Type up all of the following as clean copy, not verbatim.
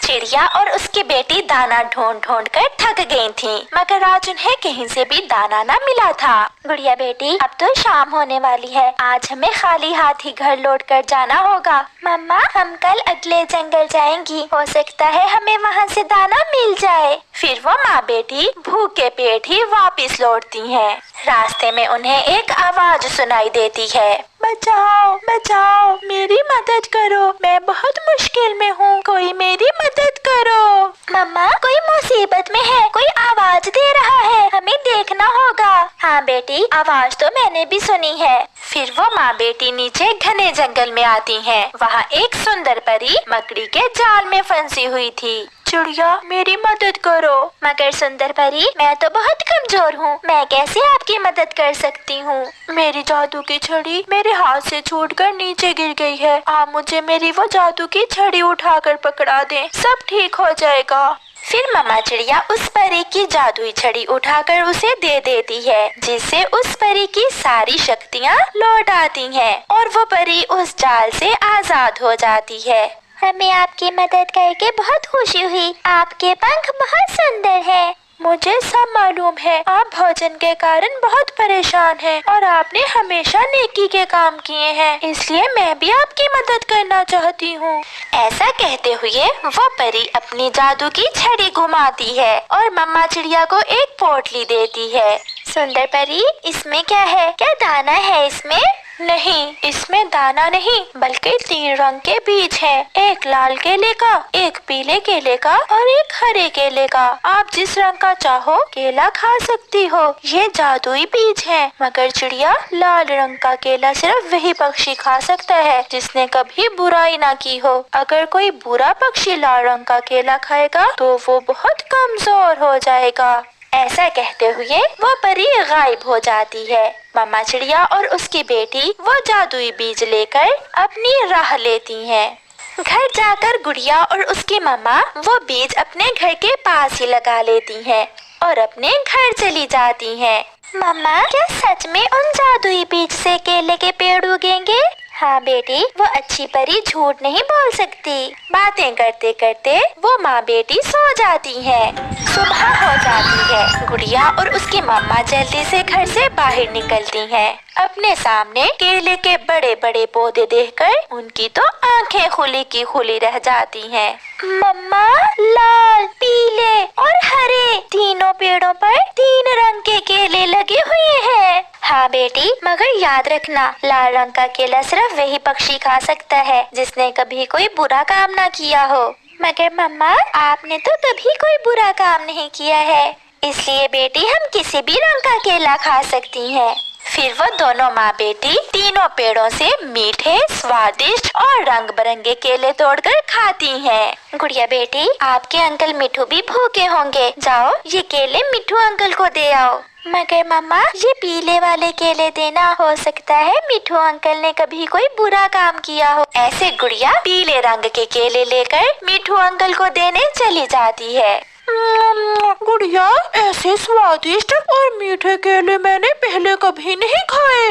चिड़िया और उसकी बेटी दाना ढूंढ ढूंढ कर थक गई थीं, मगर आज उन्हें कहीं से भी दाना न मिला था। गुड़िया बेटी, अब तो शाम होने वाली है, आज हमें खाली हाथ ही घर लौट कर जाना होगा। मम्मा, हम कल अगले जंगल जाएंगी, हो सकता है हमें वहाँ से दाना मिल जाए। फिर वो माँ बेटी भूखे पेट ही वापस लौटती हैं। रास्ते में उन्हें एक आवाज सुनाई देती है, बचाओ बचाओ, मेरी मदद करो, मैं बहुत मुश्किल में हूँ, कोई मेरी मदद करो। मम्मा, कोई मुसीबत में है, कोई आवाज दे रहा है, हमें देखना होगा। हाँ बेटी, आवाज तो मैंने भी सुनी है। फिर वो माँ बेटी नीचे घने जंगल में आती हैं। वहाँ एक सुंदर परी मकड़ी के जाल में फंसी हुई थी। चिड़िया, मेरी मदद करो। मगर सुंदर परी, मैं तो बहुत कमजोर हूँ, मैं कैसे आपकी मदद कर सकती हूँ? मेरी जादू की छड़ी मेरे हाथ से छूटकर नीचे गिर गई है, आप मुझे मेरी वो जादू की छड़ी उठाकर पकड़ा दें, सब ठीक हो जाएगा। फिर मामा चिड़िया उस परी की जादुई छड़ी उठाकर उसे दे देती है, जिससे उस परी की सारी शक्तियाँ लौट आती हैं और वो परी उस जाल से आजाद हो जाती है। हमें आपकी मदद करके बहुत खुशी हुई, आपके पंख बहुत सुंदर हैं। मुझे सब मालूम है, आप भोजन के कारण बहुत परेशान हैं और आपने हमेशा नेकी के काम किए हैं, इसलिए मैं भी आपकी मदद करना चाहती हूँ। ऐसा कहते हुए वो परी अपनी जादू की छड़ी घुमाती है और मम्मा चिड़िया को एक पोटली देती है। सुंदर परी, इसमें क्या है? क्या दाना है इसमें? नहीं, इसमें दाना नहीं, बल्कि 3 रंग के बीज हैं, एक लाल केले का, एक पीले केले का और एक हरे केले का। आप जिस रंग का चाहो केला खा सकती हो, ये जादुई बीज हैं। मगर चिड़िया, लाल रंग का केला सिर्फ वही पक्षी खा सकता है जिसने कभी बुराई ना की हो। अगर कोई बुरा पक्षी लाल रंग का केला खाएगा तो वो बहुत कमजोर हो जाएगा। ऐसा कहते हुए वो परी गायब हो जाती है। मामा चिड़िया और उसकी बेटी वो जादुई बीज लेकर अपनी राह लेती हैं। घर जाकर गुड़िया और उसकी मम्मा वो बीज अपने घर के पास ही लगा लेती हैं और अपने घर चली जाती हैं। मम्मा, क्या सच में उन जादुई बीज से केले के पेड़ उगेंगे? हाँ बेटी, वो अच्छी परी झूठ नहीं बोल सकती। बातें करते करते वो माँ बेटी सो जाती हैं। सुबह हो जाती है। गुड़िया और उसकी मम्मा जल्दी से घर से बाहर निकलती हैं। अपने सामने केले के बड़े बड़े पौधे देखकर उनकी तो आंखें खुली की खुली रह जाती हैं। मम्मा, लाल, पीले और हरे तीनों पेड़ों पर 3 रंग के केले लगे हुए हैं। हाँ बेटी, मगर याद रखना, लाल रंग का केला सिर्फ वही पक्षी खा सकता है जिसने कभी कोई बुरा काम ना किया हो। मगर मम्मा, आपने तो कभी कोई बुरा काम नहीं किया है, इसलिए बेटी हम किसी भी रंग का केला खा सकती हैं। फिर वो दोनों माँ बेटी तीनों पेड़ों से मीठे, स्वादिष्ट और रंग बिरंगे केले तोड़कर खाती हैं। गुड़िया बेटी, आपके अंकल मिठू भी भूखे होंगे, जाओ ये केले मिठू अंकल को दे आओ। मगर मम्मा, ये पीले वाले केले देना, हो सकता है मिठू अंकल ने कभी कोई बुरा काम किया हो। ऐसे गुड़िया पीले रंग के केले लेकर मिठू अंकल को देने चली जाती है। गुड़िया, ऐसे स्वादिष्ट और मीठे केले मैंने पहले कभी नहीं खाए।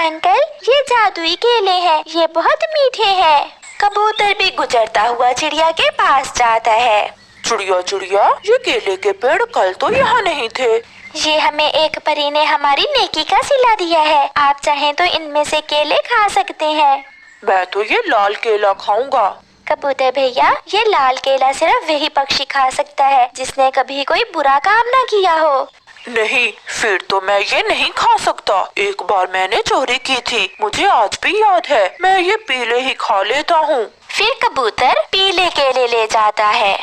अंकल, ये जादुई केले हैं, ये बहुत मीठे हैं। कबूतर भी गुजरता हुआ चिड़िया के पास जाता है। चिड़िया चिड़िया, ये केले के पेड़ कल तो यहाँ नहीं थे। ये हमें एक परी ने हमारी नेकी का सिला दिया है, आप चाहें तो इनमें से केले खा सकते हैं। मैं तो ये लाल केला खाऊंगा। कबूतर भैया, ये लाल केला सिर्फ वही पक्षी खा सकता है जिसने कभी कोई बुरा काम ना किया हो। नहीं, फिर तो मैं ये नहीं खा सकता। एक बार मैंने चोरी की थी, मुझे आज भी याद है, मैं ये पीले ही खा लेता हूँ। फिर कबूतर पीले केले ले जाता है।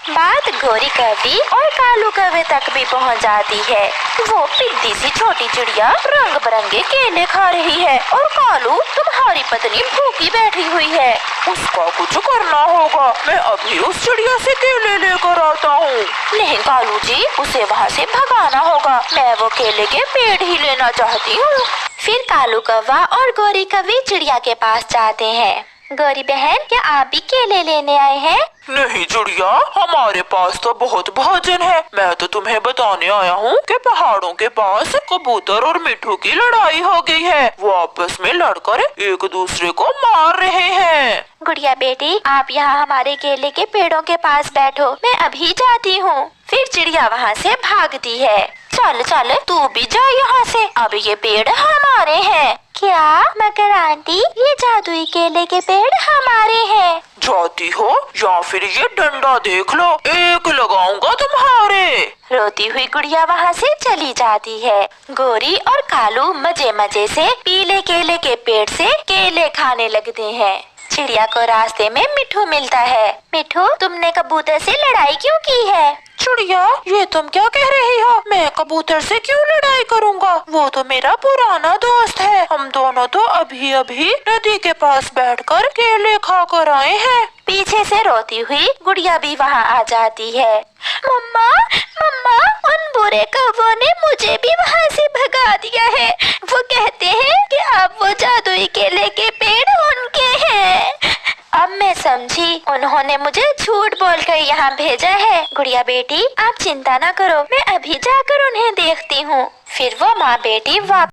बात गोरी कौवी और कालू कौवे तक भी पहुंच जाती है। वो पिद्दी सी छोटी चिड़िया रंग बिरंगे केले खा रही है और कालू तुम्हारी पत्नी भूखी बैठी हुई है। उसका कुछ करना होगा, मैं अभी उस चिड़िया से केले लेकर आता हूँ। नहीं कालू जी, उसे वहाँ से भगाना होगा, मैं वो केले के पेड़ ही लेना चाहती हूँ। फिर कालू कौवा और गोरी कौवी चिड़िया के पास जाते हैं। गौरी बहन, क्या आप भी केले लेने आए हैं? नहीं चिड़िया, हमारे पास तो बहुत भोजन है। मैं तो तुम्हें बताने आया हूँ कि पहाड़ों के पास कबूतर और मिट्ठू की लड़ाई हो गई है। वो आपस में लड़कर एक दूसरे को मार रहे हैं। गुड़िया बेटी, आप यहाँ हमारे केले के पेड़ों के पास बैठो, मैं अभी जाती हूँ। फिर चिड़िया वहाँ से भागती है। चल चल, तू भी जा यहाँ से, अब ये पेड़ हमारे हैं। क्या मकर आंटी, ये जादुई केले के पेड़ हमारे हैं? जाती हो या फिर ये डंडा देख लो, एक लगाऊंगा तुम्हारे। रोती हुई गुड़िया वहाँ से चली जाती है। गोरी और कालू मजे मजे से पीले केले के पेड़ से केले खाने लगते हैं। चिड़िया को रास्ते में मिट्ठू मिलता है। मिट्ठू, तुमने कबूतर से लड़ाई क्यों की है? चिड़िया, ये तुम क्या कह रही हो? मैं कबूतर से क्यों लड़ाई करूँगा? वो तो मेरा पुराना दोस्त है। हम दोनों तो अभी अभी नदी के पास बैठकर केले खाकर आए हैं। पीछे से रोती हुई गुड़िया भी वहाँ आ जाती है। मम्मा, मम्मा, उन बुरे कौवों ने मुझे भी वहाँ से भगा दिया है। वो कहते हैं कि अब वो जादुई केले के पेड़ उनके हैं। अब मैं समझी, उन्होंने मुझे झूठ बोलकर यहाँ भेजा है। गुड़िया बेटी, आप चिंता न करो, मैं अभी जाकर उन्हें देखती हूँ। फिर वो माँ बेटी वापस